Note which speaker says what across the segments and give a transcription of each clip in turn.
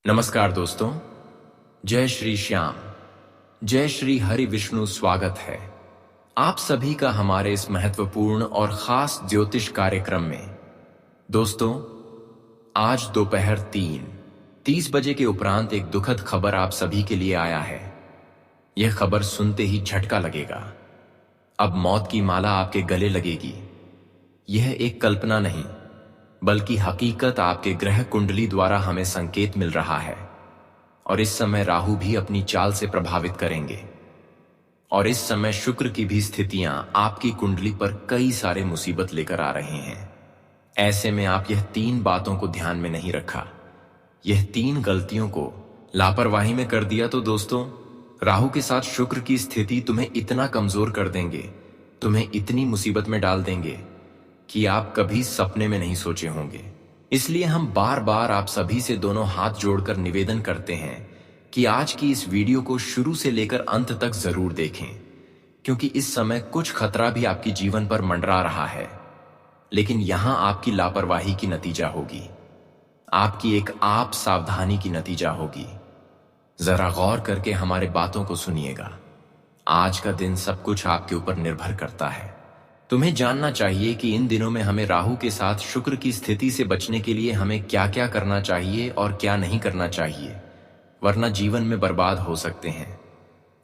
Speaker 1: नमस्कार दोस्तों। जय श्री श्याम, जय श्री हरि विष्णु। स्वागत है आप सभी का हमारे इस महत्वपूर्ण और खास ज्योतिष कार्यक्रम में। दोस्तों, आज दोपहर 3:30 बजे के उपरांत एक दुखद खबर आप सभी के लिए आया है। यह खबर सुनते ही झटका लगेगा। अब मौत की माला आपके गले लगेगी। यह एक कल्पना नहीं बल्कि हकीकत आपके ग्रह कुंडली द्वारा हमें संकेत मिल रहा है। और इस समय राहु भी अपनी चाल से प्रभावित करेंगे और इस समय शुक्र की भी स्थितियां आपकी कुंडली पर कई सारे मुसीबत लेकर आ रहे हैं। ऐसे में आप यह 3 बातों को ध्यान में नहीं रखा, यह 3 गलतियों को लापरवाही में कर दिया तो दोस्तों, राहु के साथ शुक्र की स्थिति तुम्हें इतना कमजोर कर देंगे, तुम्हें इतनी मुसीबत में डाल देंगे कि आप कभी सपने में नहीं सोचे होंगे। इसलिए हम बार बार आप सभी से दोनों हाथ जोड़कर निवेदन करते हैं कि आज की इस वीडियो को शुरू से लेकर अंत तक जरूर देखें, क्योंकि इस समय कुछ खतरा भी आपकी जीवन पर मंडरा रहा है। लेकिन यहां आपकी लापरवाही की नतीजा होगी, आपकी एक आप सावधानी की नतीजा होगी। जरा गौर करके हमारे बातों को सुनिएगा। आज का दिन सब कुछ आपके ऊपर निर्भर करता है। तुम्हें जानना चाहिए कि इन दिनों में हमें राहु के साथ शुक्र की स्थिति से बचने के लिए हमें क्या क्या करना चाहिए और क्या नहीं करना चाहिए, वरना जीवन में बर्बाद हो सकते हैं।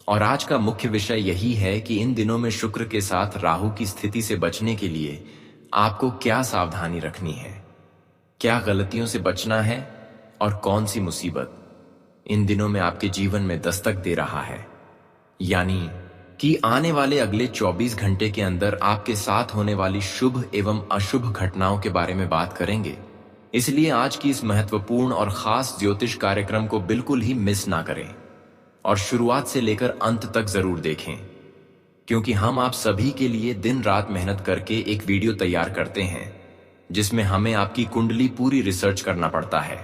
Speaker 1: और आज का मुख्य विषय यही है कि इन दिनों में शुक्र के साथ राहु की स्थिति से बचने के लिए आपको क्या सावधानी रखनी है, क्या गलतियों से बचना है और कौन सी मुसीबत इन दिनों में आपके जीवन में दस्तक दे रहा है। यानी कि आने वाले अगले 24 घंटे के अंदर आपके साथ होने वाली शुभ एवं अशुभ घटनाओं के बारे में बात करेंगे। इसलिए आज की इस महत्वपूर्ण और खास ज्योतिष कार्यक्रम को बिल्कुल ही मिस ना करें और शुरुआत से लेकर अंत तक जरूर देखें, क्योंकि हम आप सभी के लिए दिन रात मेहनत करके एक वीडियो तैयार करते हैं जिसमें हमें आपकी कुंडली पूरी रिसर्च करना पड़ता है।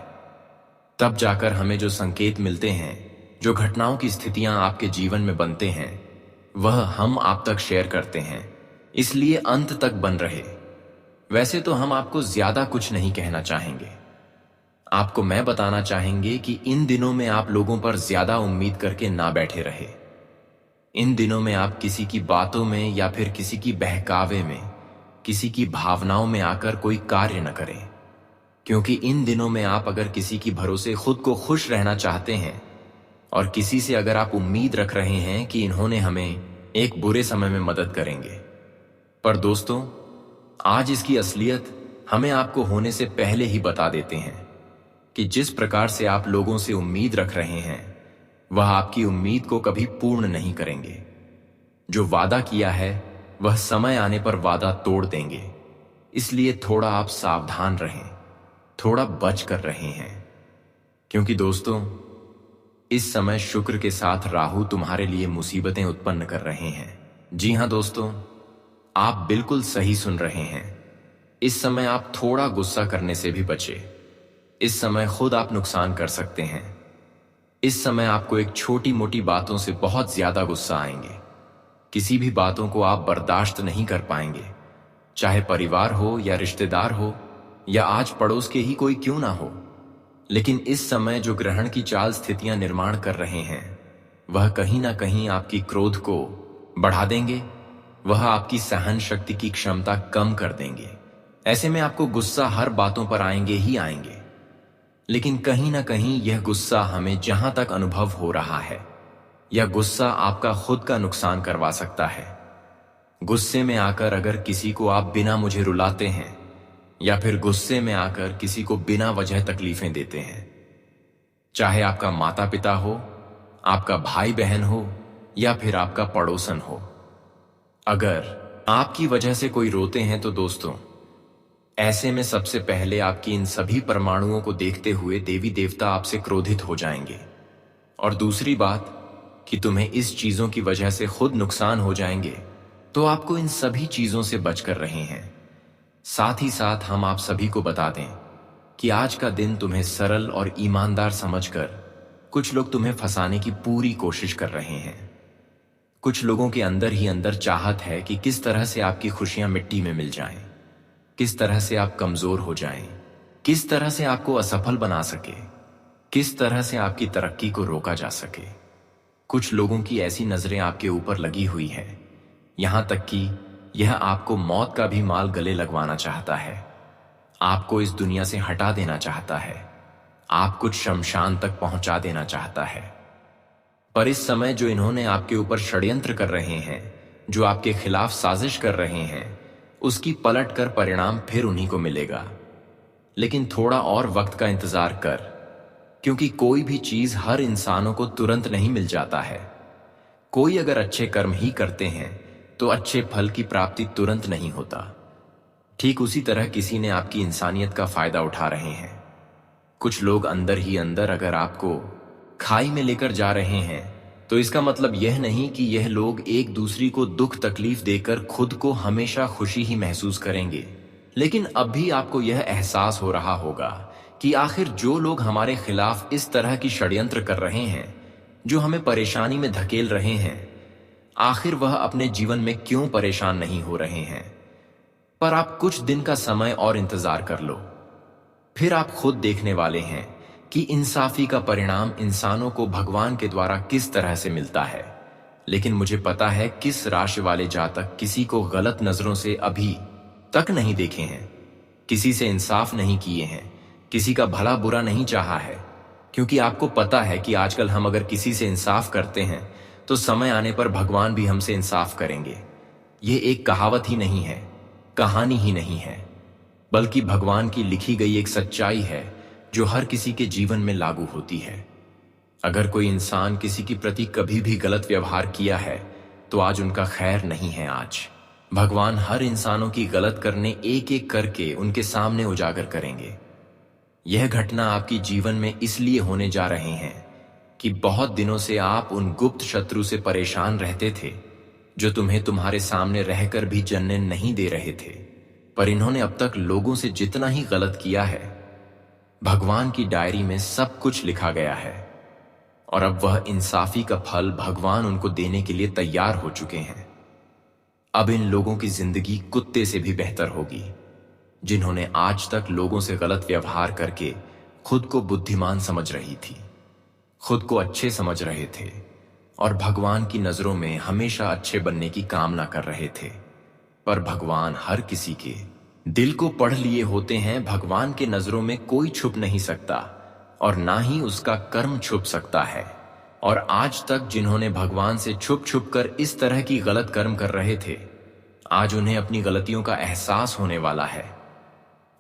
Speaker 1: तब जाकर हमें जो संकेत मिलते हैं, जो घटनाओं की स्थितियां आपके जीवन में बनते हैं, वह हम आप तक शेयर करते हैं। इसलिए अंत तक बन रहे। वैसे तो हम आपको ज्यादा कुछ नहीं कहना चाहेंगे, आपको मैं बताना चाहेंगे कि इन दिनों में आप लोगों पर ज्यादा उम्मीद करके ना बैठे रहे। इन दिनों में आप किसी की बातों में या फिर किसी की बहकावे में, किसी की भावनाओं में आकर कोई कार्य न करें, क्योंकि इन दिनों में आप अगर किसी की भरोसे खुद को खुश रहना चाहते हैं और किसी से अगर आप उम्मीद रख रहे हैं कि इन्होंने हमें एक बुरे समय में मदद करेंगे, पर दोस्तों आज इसकी असलियत हमें आपको होने से पहले ही बता देते हैं कि जिस प्रकार से आप लोगों से उम्मीद रख रहे हैं, वह आपकी उम्मीद को कभी पूर्ण नहीं करेंगे। जो वादा किया है वह समय आने पर वादा तोड़ देंगे। इसलिए थोड़ा आप सावधान रहें, थोड़ा बच कर रहे हैं, क्योंकि दोस्तों इस समय शुक्र के साथ राहु तुम्हारे लिए मुसीबतें उत्पन्न कर रहे हैं। जी हां दोस्तों, आप बिल्कुल सही सुन रहे हैं। इस समय आप थोड़ा गुस्सा करने से भी बचे। इस समय खुद आप नुकसान कर सकते हैं। इस समय आपको एक छोटी मोटी बातों से बहुत ज्यादा गुस्सा आएंगे। किसी भी बातों को आप बर्दाश्त नहीं कर पाएंगे, चाहे परिवार हो या रिश्तेदार हो या आज पड़ोस के ही कोई क्यों ना हो। लेकिन इस समय जो ग्रहण की चाल स्थितियां निर्माण कर रहे हैं, वह कहीं ना कहीं आपकी क्रोध को बढ़ा देंगे, वह आपकी सहन शक्ति की क्षमता कम कर देंगे। ऐसे में आपको गुस्सा हर बातों पर आएंगे ही आएंगे। लेकिन कहीं ना कहीं यह गुस्सा हमें जहां तक अनुभव हो रहा है, यह गुस्सा आपका खुद का नुकसान करवा सकता है। गुस्से में आकर अगर किसी को आप बिना मुझे रुलाते हैं या फिर गुस्से में आकर किसी को बिना वजह तकलीफें देते हैं, चाहे आपका माता पिता हो, आपका भाई बहन हो या फिर आपका पड़ोसन हो, अगर आपकी वजह से कोई रोते हैं तो दोस्तों ऐसे में सबसे पहले आपकी इन सभी परमाणुओं को देखते हुए देवी देवता आपसे क्रोधित हो जाएंगे। और दूसरी बात कि तुम्हें इस चीजों की वजह से खुद नुकसान हो जाएंगे, तो आपको इन सभी चीजों से बचकर रहे हैं। साथ ही साथ हम आप सभी को बता दें कि आज का दिन तुम्हें सरल और ईमानदार समझकर कुछ लोग तुम्हें फंसाने की पूरी कोशिश कर रहे हैं। कुछ लोगों के अंदर ही अंदर चाहत है कि किस तरह से आपकी खुशियां मिट्टी में मिल जाएं, किस तरह से आप कमजोर हो जाएं, किस तरह से आपको असफल बना सके, किस तरह से आपकी तरक्की को रोका जा सके। कुछ लोगों की ऐसी नजरें आपके ऊपर लगी हुई हैं, यहां तक कि यह आपको मौत का भी माल गले लगवाना चाहता है, आपको इस दुनिया से हटा देना चाहता है, आपको शमशान तक पहुंचा देना चाहता है। पर इस समय जो इन्होंने आपके ऊपर षड्यंत्र कर रहे हैं, जो आपके खिलाफ साजिश कर रहे हैं, उसकी पलट कर परिणाम फिर उन्हीं को मिलेगा। लेकिन थोड़ा और वक्त का इंतजार कर, क्योंकि कोई भी चीज हर इंसानों को तुरंत नहीं मिल जाता है। कोई अगर अच्छे कर्म ही करते हैं तो अच्छे फल की प्राप्ति तुरंत नहीं होता। ठीक उसी तरह किसी ने आपकी इंसानियत का फायदा उठा रहे हैं। कुछ लोग अंदर ही अंदर अगर आपको खाई में लेकर जा रहे हैं तो इसका मतलब यह नहीं कि यह लोग एक दूसरी को दुख तकलीफ देकर खुद को हमेशा खुशी ही महसूस करेंगे। लेकिन अब भी आपको यह एहसास हो रहा होगा कि आखिर जो लोग हमारे खिलाफ इस तरह की षड्यंत्र कर रहे हैं, जो हमें परेशानी में धकेल रहे हैं, आखिर वह अपने जीवन में क्यों परेशान नहीं हो रहे हैं। पर आप कुछ दिन का समय और इंतजार कर लो, फिर आप खुद देखने वाले हैं कि इंसाफी का परिणाम इंसानों को भगवान के द्वारा किस तरह से मिलता है। लेकिन मुझे पता है किस राशि वाले जातक किसी को गलत नजरों से अभी तक नहीं देखे हैं, किसी से इंसाफ नहीं किए हैं, किसी का भला बुरा नहीं चाहा है, क्योंकि आपको पता है कि आजकल हम अगर किसी से इंसाफ करते हैं तो समय आने पर भगवान भी हमसे इंसाफ करेंगे। ये एक कहावत ही नहीं है, कहानी ही नहीं है, बल्कि भगवान की लिखी गई एक सच्चाई है जो हर किसी के जीवन में लागू होती है। अगर कोई इंसान किसी के प्रति कभी भी गलत व्यवहार किया है तो आज उनका खैर नहीं है। आज भगवान हर इंसानों की गलत करने एक एक करके उनके सामने उजागर करेंगे। यह घटना आपकी जीवन में इसलिए होने जा रहे हैं कि बहुत दिनों से आप उन गुप्त शत्रु से परेशान रहते थे जो तुम्हें तुम्हारे सामने रहकर भी जलने नहीं दे रहे थे। पर इन्होंने अब तक लोगों से जितना ही गलत किया है, भगवान की डायरी में सब कुछ लिखा गया है और अब वह इंसाफी का फल भगवान उनको देने के लिए तैयार हो चुके हैं। अब इन लोगों की जिंदगी कुत्ते से भी बेहतर होगी, जिन्होंने आज तक लोगों से गलत व्यवहार करके खुद को बुद्धिमान समझ रही थी, खुद को अच्छे समझ रहे थे और भगवान की नजरों में हमेशा अच्छे बनने की कामना कर रहे थे। पर भगवान हर किसी के दिल को पढ़ लिए होते हैं। भगवान के नजरों में कोई छुप नहीं सकता और ना ही उसका कर्म छुप सकता है। और आज तक जिन्होंने भगवान से छुप छुप कर इस तरह की गलत कर्म कर रहे थे, आज उन्हें अपनी गलतियों का एहसास होने वाला है।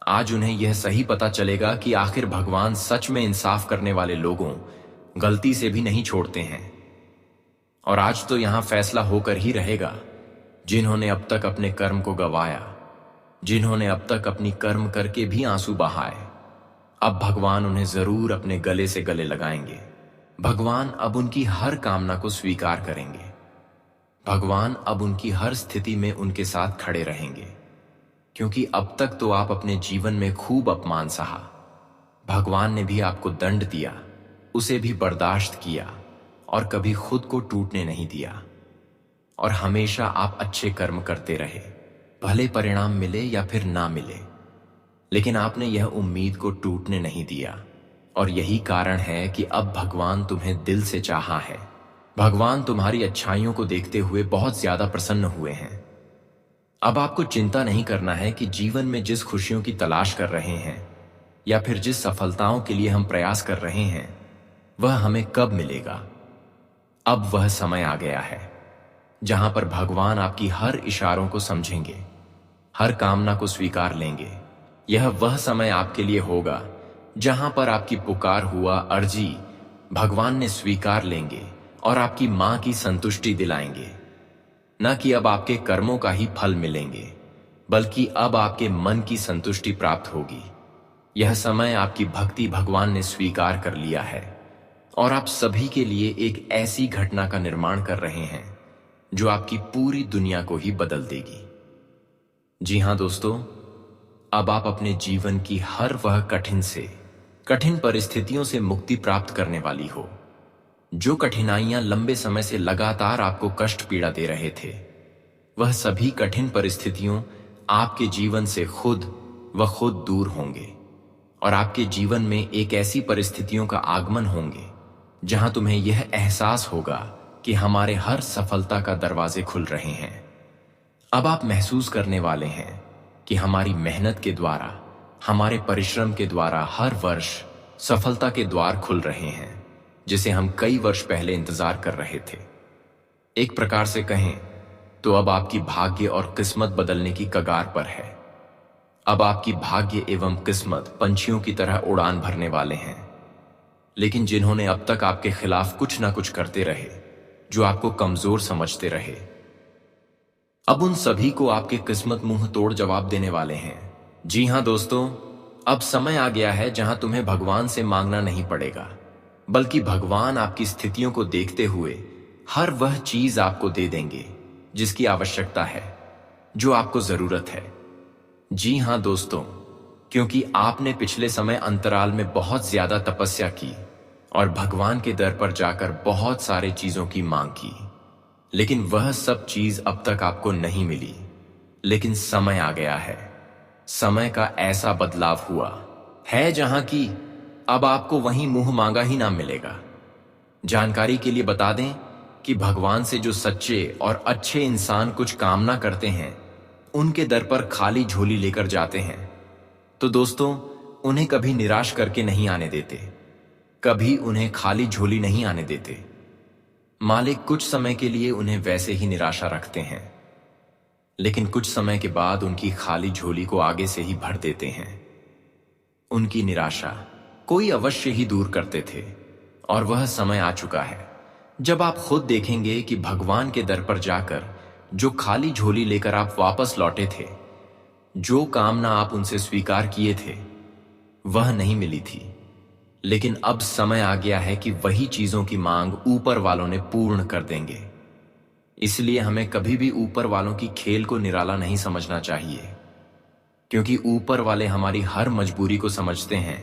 Speaker 1: आज उन्हें यह सही पता चलेगा कि आखिर भगवान सच में इंसाफ करने वाले लोगों गलती से भी नहीं छोड़ते हैं। और आज तो यहां फैसला होकर ही रहेगा, जिन्होंने अब तक अपने कर्म को गवाया, जिन्होंने अब तक अपनी कर्म करके भी आंसू बहाए, अब भगवान उन्हें जरूर अपने गले से गले लगाएंगे। भगवान अब उनकी हर कामना को स्वीकार करेंगे। भगवान अब उनकी हर स्थिति में उनके साथ खड़े रहेंगे, क्योंकि अब तक तो आप अपने जीवन में खूब अपमान सहा। भगवान ने भी आपको दंड दिया, उसे भी बर्दाश्त किया और कभी खुद को टूटने नहीं दिया। और हमेशा आप अच्छे कर्म करते रहे, भले परिणाम मिले या फिर ना मिले, लेकिन आपने यह उम्मीद को टूटने नहीं दिया। और यही कारण है कि अब भगवान तुम्हें दिल से चाहा है। भगवान तुम्हारी अच्छाइयों को देखते हुए बहुत ज्यादा प्रसन्न हुए हैं। अब आपको चिंता नहीं करना है कि जीवन में जिस खुशियों की तलाश कर रहे हैं या फिर जिस सफलताओं के लिए हम प्रयास कर रहे हैं, वह हमें कब मिलेगा। अब वह समय आ गया है जहां पर भगवान आपकी हर इशारों को समझेंगे, हर कामना को स्वीकार लेंगे। यह वह समय आपके लिए होगा जहां पर आपकी पुकार हुआ अर्जी भगवान ने स्वीकार लेंगे और आपकी मां की संतुष्टि दिलाएंगे। न कि अब आपके कर्मों का ही फल मिलेंगे, बल्कि अब आपके मन की संतुष्टि प्राप्त होगी। यह समय आपकी भक्ति भगवान ने स्वीकार कर लिया है और आप सभी के लिए एक ऐसी घटना का निर्माण कर रहे हैं जो आपकी पूरी दुनिया को ही बदल देगी। जी हां दोस्तों, अब आप अपने जीवन की हर वह कठिन परिस्थितियों से मुक्ति प्राप्त करने वाली हो। जो कठिनाइयां लंबे समय से लगातार आपको कष्ट पीड़ा दे रहे थे, वह सभी कठिन परिस्थितियों आपके जीवन से खुद दूर होंगे और आपके जीवन में एक ऐसी परिस्थितियों का आगमन होंगे जहां तुम्हें यह एहसास होगा कि हमारे हर सफलता का दरवाजे खुल रहे हैं। अब आप महसूस करने वाले हैं कि हमारी मेहनत के द्वारा, हमारे परिश्रम के द्वारा हर वर्ष सफलता के द्वार खुल रहे हैं जिसे हम कई वर्ष पहले इंतजार कर रहे थे। एक प्रकार से कहें तो अब आपकी भाग्य और किस्मत बदलने की कगार पर है। अब आपकी भाग्य एवं किस्मत पंछियों की तरह उड़ान भरने वाले हैं। लेकिन जिन्होंने अब तक आपके खिलाफ कुछ ना कुछ करते रहे, जो आपको कमजोर समझते रहे, अब उन सभी को आपके किस्मत मुंह तोड़ जवाब देने वाले हैं। जी हां दोस्तों, अब समय आ गया है जहां तुम्हें भगवान से मांगना नहीं पड़ेगा, बल्कि भगवान आपकी स्थितियों को देखते हुए हर वह चीज आपको दे देंगे जिसकी आवश्यकता है, जो आपको जरूरत है। जी हां दोस्तों, क्योंकि आपने पिछले समय अंतराल में बहुत ज्यादा तपस्या की और भगवान के दर पर जाकर बहुत सारे चीजों की मांग की, लेकिन वह सब चीज अब तक आपको नहीं मिली। लेकिन समय आ गया है, समय का ऐसा बदलाव हुआ है जहां की अब आपको वहीं मुंह मांगा ही ना मिलेगा। जानकारी के लिए बता दें कि भगवान से जो सच्चे और अच्छे इंसान कुछ कामना करते हैं, उनके दर पर खाली झोली लेकर जाते हैं, तो दोस्तों उन्हें कभी निराश करके नहीं आने देते, कभी उन्हें खाली झोली नहीं आने देते। मालिक कुछ समय के लिए उन्हें वैसे ही निराशा रखते हैं, लेकिन कुछ समय के बाद उनकी खाली झोली को आगे से ही भर देते हैं। उनकी निराशा कोई अवश्य ही दूर करते थे और वह समय आ चुका है जब आप खुद देखेंगे कि भगवान के दर पर जाकर जो खाली झोली लेकर आप वापस लौटे थे, जो कामना आप उनसे स्वीकार किए थे, वह नहीं मिली थी। लेकिन अब समय आ गया है कि वही चीजों की मांग ऊपर वालों ने पूर्ण कर देंगे। इसलिए हमें कभी भी ऊपर वालों की खेल को निराला नहीं समझना चाहिए, क्योंकि ऊपर वाले हमारी हर मजबूरी को समझते हैं।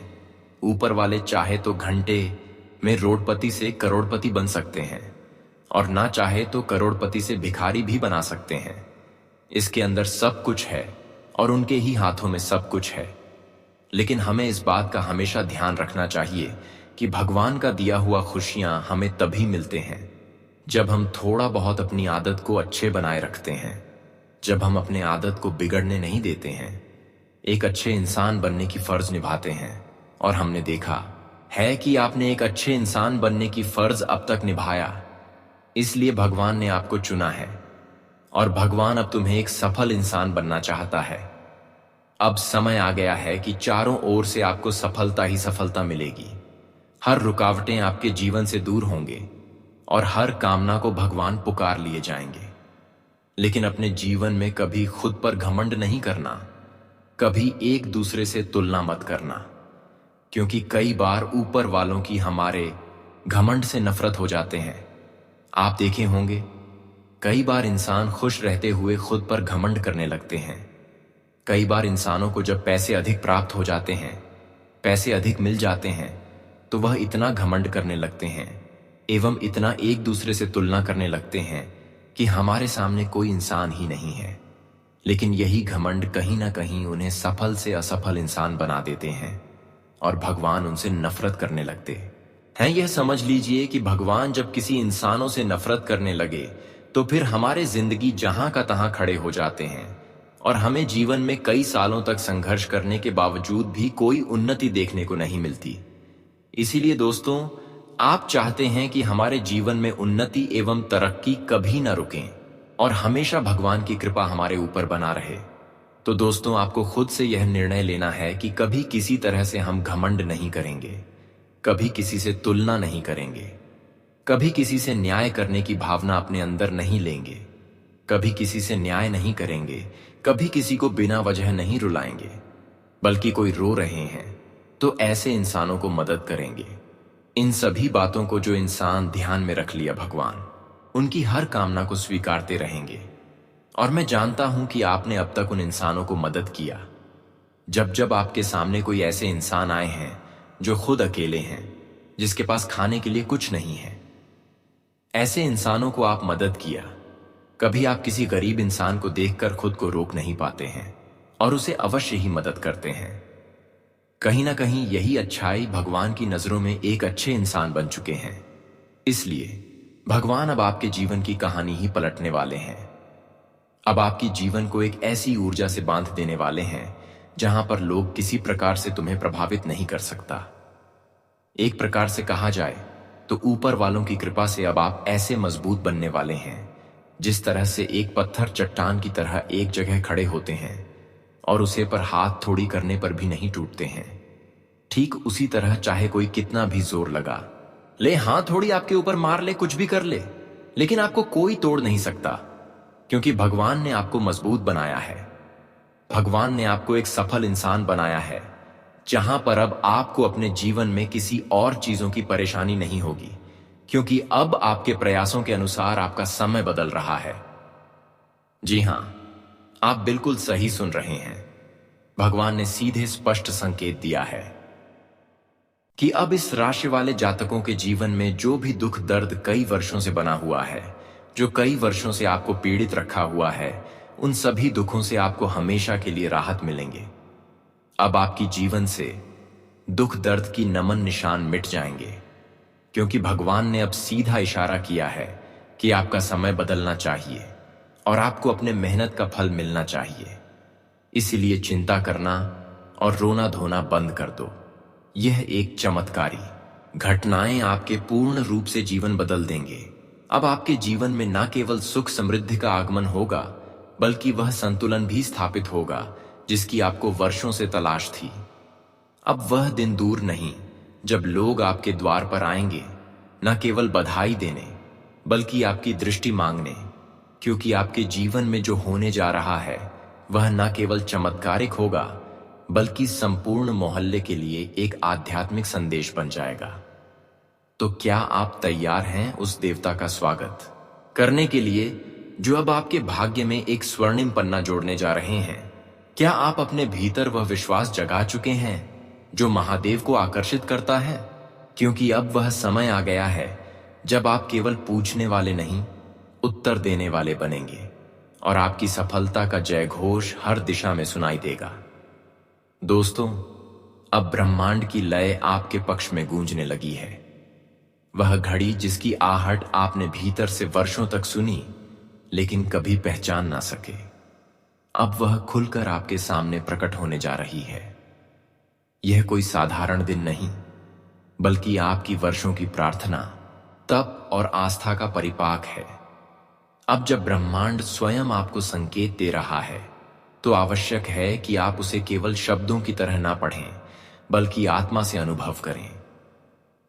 Speaker 1: ऊपर वाले चाहे तो घंटे में रोडपति से करोड़पति बन सकते हैं और ना चाहे तो करोड़पति से भिखारी भी बना सकते हैं। इसके अंदर सब कुछ है और उनके ही हाथों में सब कुछ है। लेकिन हमें इस बात का हमेशा ध्यान रखना चाहिए कि भगवान का दिया हुआ खुशियां हमें तभी मिलते हैं जब हम थोड़ा बहुत अपनी आदत को अच्छे बनाए रखते हैं, जब हम अपने आदत को बिगड़ने नहीं देते हैं, एक अच्छे इंसान बनने की फर्ज निभाते हैं। और हमने देखा है कि आपने एक अच्छे इंसान बनने की फर्ज अब तक निभाया, इसलिए भगवान ने आपको चुना है और भगवान अब तुम्हें एक सफल इंसान बनना चाहता है। अब समय आ गया है कि चारों ओर से आपको सफलता ही सफलता मिलेगी। हर रुकावटें आपके जीवन से दूर होंगे और हर कामना को भगवान पुकार लिए जाएंगे। लेकिन अपने जीवन में कभी खुद पर घमंड नहीं करना, कभी एक दूसरे से तुलना मत करना, क्योंकि कई बार ऊपर वालों की हमारे घमंड से नफरत हो जाते हैं। आप देखे होंगे कई बार इंसान खुश रहते हुए खुद पर घमंड करने लगते हैं। कई बार इंसानों को जब पैसे अधिक प्राप्त हो जाते हैं, पैसे अधिक मिल जाते हैं, तो वह इतना घमंड करने लगते हैं एवं इतना एक दूसरे से तुलना करने लगते हैं कि हमारे सामने कोई इंसान ही नहीं है। लेकिन यही घमंड कहीं ना कहीं उन्हें सफल से असफल इंसान बना देते हैं और भगवान उनसे नफरत करने लगते हैं। यह समझ लीजिए कि भगवान जब किसी इंसानों से नफरत करने लगे तो फिर हमारे जिंदगी जहां का तहां खड़े हो जाते हैं और हमें जीवन में कई सालों तक संघर्ष करने के बावजूद भी कोई उन्नति देखने को नहीं मिलती। इसीलिए दोस्तों, आप चाहते हैं कि हमारे जीवन में उन्नति एवं तरक्की कभी न रुकें और हमेशा भगवान की कृपा हमारे ऊपर बना रहे। तो दोस्तों, आपको खुद से यह निर्णय लेना है कि कभी किसी तरह से हम घमंड नहीं करेंगे, कभी किसी से तुलना नहीं करेंगे, कभी किसी से न्याय करने की भावना अपने अंदर नहीं लेंगे, कभी किसी से न्याय नहीं करेंगे, कभी किसी को बिना वजह नहीं रुलाएंगे, बल्कि कोई रो रहे हैं तो ऐसे इंसानों को मदद करेंगे। इन सभी बातों को जो इंसान ध्यान में रख लिया, भगवान उनकी हर कामना को स्वीकारते रहेंगे। और मैं जानता हूं कि आपने अब तक उन इंसानों को मदद किया। जब जब आपके सामने कोई ऐसे इंसान आए हैं जो खुद अकेले हैं, जिसके पास खाने के लिए कुछ नहीं है, ऐसे इंसानों को आप मदद किया। कभी आप किसी गरीब इंसान को देखकर खुद को रोक नहीं पाते हैं और उसे अवश्य ही मदद करते हैं। कहीं ना कहीं यही अच्छाई भगवान की नजरों में एक अच्छे इंसान बन चुके हैं। इसलिए भगवान अब आपके जीवन की कहानी ही पलटने वाले हैं। अब आपकी जीवन को एक ऐसी ऊर्जा से बांध देने वाले हैं जहां पर लोग किसी प्रकार से तुम्हें प्रभावित नहीं कर सकता। एक प्रकार से कहा जाए तो ऊपर वालों की कृपा से अब आप ऐसे मजबूत बनने वाले हैं जिस तरह से एक पत्थर चट्टान की तरह एक जगह खड़े होते हैं और उसे पर हाथ थोड़ी करने पर भी नहीं टूटते हैं। ठीक उसी तरह चाहे कोई कितना भी जोर लगा ले, हाथ थोड़ी आपके ऊपर मार ले, कुछ भी कर ले, लेकिन आपको कोई तोड़ नहीं सकता, क्योंकि भगवान ने आपको मजबूत बनाया है। भगवान ने आपको एक सफल इंसान बनाया है जहां पर अब आपको अपने जीवन में किसी और चीजों की परेशानी नहीं होगी, क्योंकि अब आपके प्रयासों के अनुसार आपका समय बदल रहा है। जी हां, आप बिल्कुल सही सुन रहे हैं। भगवान ने सीधे स्पष्ट संकेत दिया है कि अब इस राशि वाले जातकों के जीवन में जो भी दुख दर्द कई वर्षों से बना हुआ है, जो कई वर्षों से आपको पीड़ित रखा हुआ है, उन सभी दुखों से आपको हमेशा के लिए राहत मिलेंगे। अब आपकी जीवन से दुख दर्द की नमन निशान मिट जाएंगे, क्योंकि भगवान ने अब सीधा इशारा किया है कि आपका समय बदलना चाहिए और आपको अपने मेहनत का फल मिलना चाहिए। इसलिए चिंता करना और रोना धोना बंद कर दो। यह एक चमत्कारी घटनाएं आपके पूर्ण रूप से जीवन बदल देंगे। अब आपके जीवन में न केवल सुख समृद्धि का आगमन होगा, बल्कि वह संतुलन भी स्थापित होगा जिसकी आपको वर्षों से तलाश थी। अब वह दिन दूर नहीं जब लोग आपके द्वार पर आएंगे, न केवल बधाई देने बल्कि आपकी दृष्टि मांगने, क्योंकि आपके जीवन में जो होने जा रहा है वह न केवल चमत्कारिक होगा बल्कि संपूर्ण मोहल्ले के लिए एक आध्यात्मिक संदेश बन जाएगा। तो क्या आप तैयार हैं उस देवता का स्वागत करने के लिए जो अब आपके भाग्य में एक स्वर्णिम पन्ना जोड़ने जा रहे हैं? क्या आप अपने भीतर वह विश्वास जगा चुके हैं जो महादेव को आकर्षित करता है? क्योंकि अब वह समय आ गया है जब आप केवल पूछने वाले नहीं, उत्तर देने वाले बनेंगे और आपकी सफलता का जय घोष हर दिशा में सुनाई देगा। दोस्तों, अब ब्रह्मांड की लय आपके पक्ष में गूंजने लगी है। वह घड़ी जिसकी आहट आपने भीतर से वर्षों तक सुनी लेकिन कभी पहचान ना सके, अब वह खुलकर आपके सामने प्रकट होने जा रही है। यह कोई साधारण दिन नहीं, बल्कि आपकी वर्षों की प्रार्थना, तप और आस्था का परिपाक है। अब जब ब्रह्मांड स्वयं आपको संकेत दे रहा है, तो आवश्यक है कि आप उसे केवल शब्दों की तरह ना पढ़ें, बल्कि आत्मा से अनुभव करें,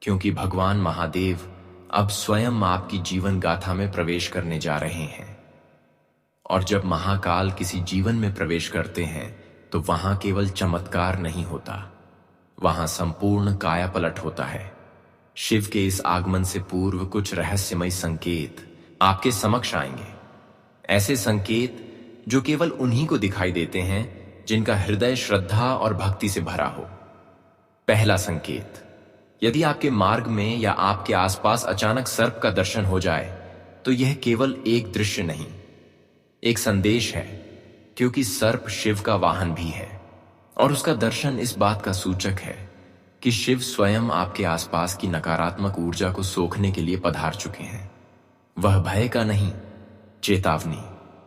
Speaker 1: क्योंकि भगवान महादेव अब स्वयं आपकी जीवन गाथा में प्रवेश करने जा रहे हैं। और जब महाकाल किसी जीवन में प्रवेश करते हैं तो वहां केवल चमत्कार नहीं होता, वहां संपूर्ण कायापलट होता है। शिव के इस आगमन से पूर्व कुछ रहस्यमय संकेत आपके समक्ष आएंगे, ऐसे संकेत जो केवल उन्हीं को दिखाई देते हैं जिनका हृदय श्रद्धा और भक्ति से भरा हो। पहला संकेत, यदि आपके मार्ग में या आपके आसपास अचानक सर्प का दर्शन हो जाए तो यह केवल एक दृश्य नहीं, एक संदेश है, क्योंकि सर्प शिव का वाहन भी है और उसका दर्शन इस बात का सूचक है कि शिव स्वयं आपके आसपास की नकारात्मक ऊर्जा को सोखने के लिए पधार चुके हैं। वह भय का नहीं, चेतावनी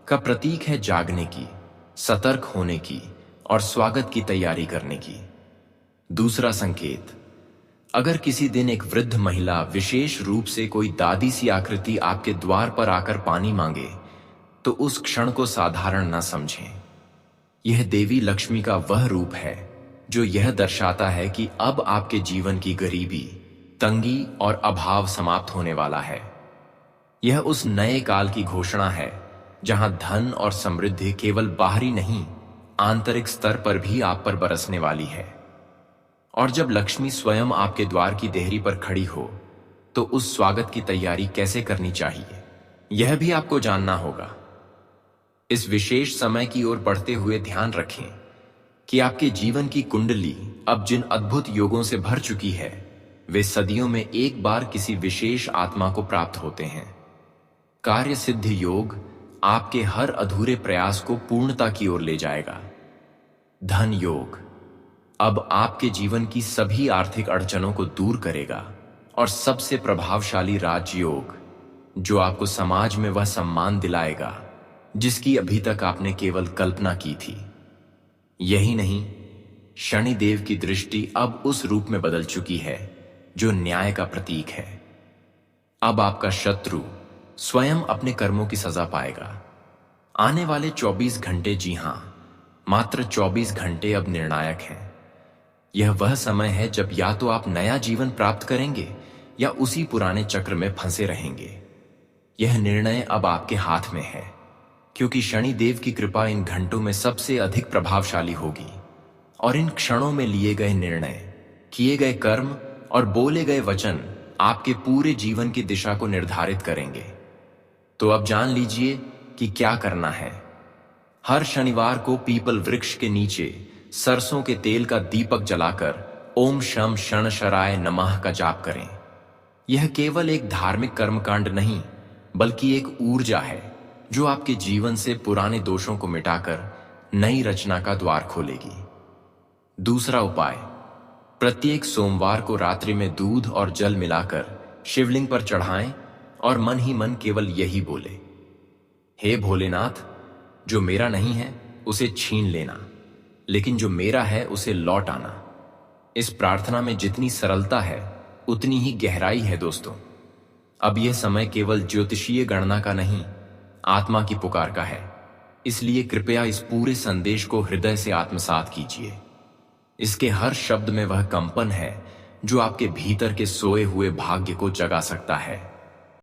Speaker 1: का प्रतीक है, जागने की, सतर्क होने की और स्वागत की तैयारी करने की। दूसरा संकेत, अगर किसी दिन एक वृद्ध महिला, विशेष रूप से कोई दादी सी आकृति आपके द्वार पर आकर पानी मांगे तो उस क्षण को साधारण न समझें। यह देवी लक्ष्मी का वह रूप है जो यह दर्शाता है कि अब आपके जीवन की गरीबी, तंगी और अभाव समाप्त होने वाला है। यह उस नए काल की घोषणा है जहां धन और समृद्धि केवल बाहरी नहीं, आंतरिक स्तर पर भी आप पर बरसने वाली है। और जब लक्ष्मी स्वयं आपके द्वार की देहरी पर खड़ी हो तो उस स्वागत की तैयारी कैसे करनी चाहिए, यह भी आपको जानना होगा। इस विशेष समय की ओर बढ़ते हुए ध्यान रखें कि आपके जीवन की कुंडली अब जिन अद्भुत योगों से भर चुकी है, वे सदियों में एक बार किसी विशेष आत्मा को प्राप्त होते हैं। कार्य सिद्धि योग आपके हर अधूरे प्रयास को पूर्णता की ओर ले जाएगा। धन योग अब आपके जीवन की सभी आर्थिक अड़चनों को दूर करेगा और सबसे प्रभावशाली राजयोग, जो आपको समाज में वह सम्मान दिलाएगा जिसकी अभी तक आपने केवल कल्पना की थी। यही नहीं, शनिदेव की दृष्टि अब उस रूप में बदल चुकी है जो न्याय का प्रतीक है। अब आपका शत्रु स्वयं अपने कर्मों की सजा पाएगा। आने वाले 24 घंटे, जी हां, मात्र 24 घंटे अब निर्णायक हैं। यह वह समय है जब या तो आप नया जीवन प्राप्त करेंगे या उसी पुराने चक्र में फंसे रहेंगे। यह निर्णय अब आपके हाथ में है, क्योंकि शनिदेव की कृपा इन घंटों में सबसे अधिक प्रभावशाली होगी और इन क्षणों में लिए गए निर्णय, किए गए कर्म और बोले गए वचन आपके पूरे जीवन की दिशा को निर्धारित करेंगे। तो अब जान लीजिए कि क्या करना है। हर शनिवार को पीपल वृक्ष के नीचे सरसों के तेल का दीपक जलाकर ओम शम शणशराय नमः का जाप करें। यह केवल एक धार्मिक कर्मकांड नहीं, बल्कि एक ऊर्जा है जो आपके जीवन से पुराने दोषों को मिटाकर नई रचना का द्वार खोलेगी। दूसरा उपाय, प्रत्येक सोमवार को रात्रि में दूध और जल मिलाकर शिवलिंग पर चढ़ाएं और मन ही मन केवल यही बोले, हे भोलेनाथ, जो मेरा नहीं है उसे छीन लेना, लेकिन जो मेरा है उसे लौट आना। इस प्रार्थना में जितनी सरलता है उतनी ही गहराई है दोस्तों। अब यह समय केवल ज्योतिषीय गणना का नहीं, आत्मा की पुकार का है। इसलिए कृपया इस पूरे संदेश को हृदय से आत्मसात कीजिए। इसके हर शब्द में वह कंपन है जो आपके भीतर के सोए हुए भाग्य को जगा सकता है।